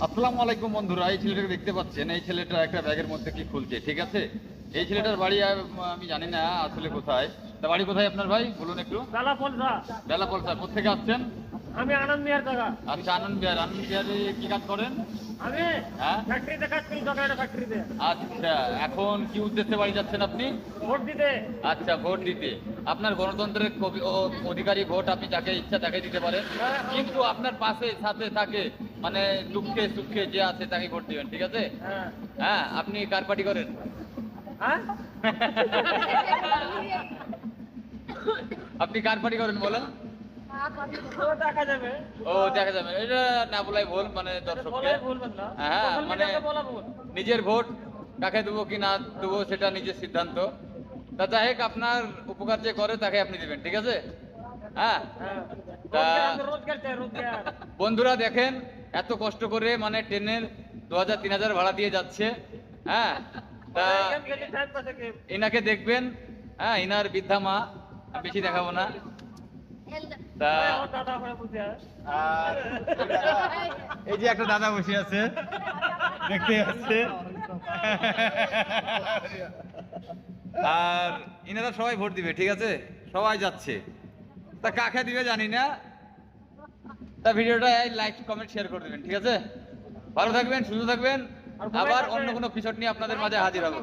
আসসালামু আলাইকুম বন্ধুরা, এই ছেলেটাকে দেখতে পাচ্ছেন। এই ছেলেটা একটা ব্যাগের মধ্যে কি খুলছে, ঠিক আছে? এই ছেলেটার বাড়ি আমি জানি না আসলে কোথায়। তা বাড়ি কোথায় আপনার ভাই, বলুন একটু। বেলাপলসা। কোথেকে আসছেন? আমি আনন্দ বিহার জায়গা। আচ্ছা, আনন্দ বিহার। আনন্দ বিহারে কি কাজ করেন? আমি হ্যাঁ, ফ্যাক্টরিতে কাজ করি, চকলেট ফ্যাক্টরিতে। আচ্ছা, এখন কি উদ্দেশ্যে বাড়ি যাচ্ছেন আপনি? ভোট দিতে। আচ্ছা, ভোট দিতে। আপনার গণতন্ত্রের অধিকারী, ভোট আপনি যাকে ইচ্ছা তাকে দিতে পারেন, কিন্তু আপনার পাশে সাথে থাকে, মানে দুঃখে সুখে যে আছে তাকে ভোট দিবেন, ঠিক আছে? হ্যাঁ। হ্যাঁ, আপনি কার পার্টি করেন? হ্যাঁ? আপনি কার পার্টি করেন বলেন? ও দেখা যাবে। ও, দেখা যাবে, এটা না বলাই ভুল, মানে দর্শককে। বলাই ভুলবেন না। হ্যাঁ, সোশ্যাল মানে মিডিয়াতে বলা ভুল। নিজের ভোট কাকে দেবো কি না দেবো সেটা নিজের সিদ্ধান্ত। তা যাই হোক, আপনার উপকার যে করে তাকে আপনি দিবেন, ঠিক আছে? হ্যাঁ। হ্যাঁ। তা- রোজগার চাই, রোজগার। বন্ধুরা দেখেন, এত কষ্ট করে মানে ট্রেনের 2000-3000 ভাড়া দিয়ে যাচ্ছে। হ্যাঁ, তা গেম খেলি, টাইম পাসে গেম। এনাকে দেখবেন। হ্যাঁ, ইনার বৃদ্ধা মা, আমি বেশি দেখাবো না। তা আমার দাদা হয়ে বসে আছে। আর এই যে একটা দাদা বসে আছে, দেখতে পাচ্ছে। আর ইনারা সবাই ভোট দিবে, ঠিক আছে? সবাই যাচ্ছে। তা কাকে দিবে জানি না। তা ভিডিওটা লাইক কমেন্ট শেয়ার করে দিবেন, ঠিক আছে? ভালো থাকবেন, সুস্থ থাকবেন। আবার অন্য কোনো এপিসোড নিয়ে আপনাদের মাঝে হাজির হবো।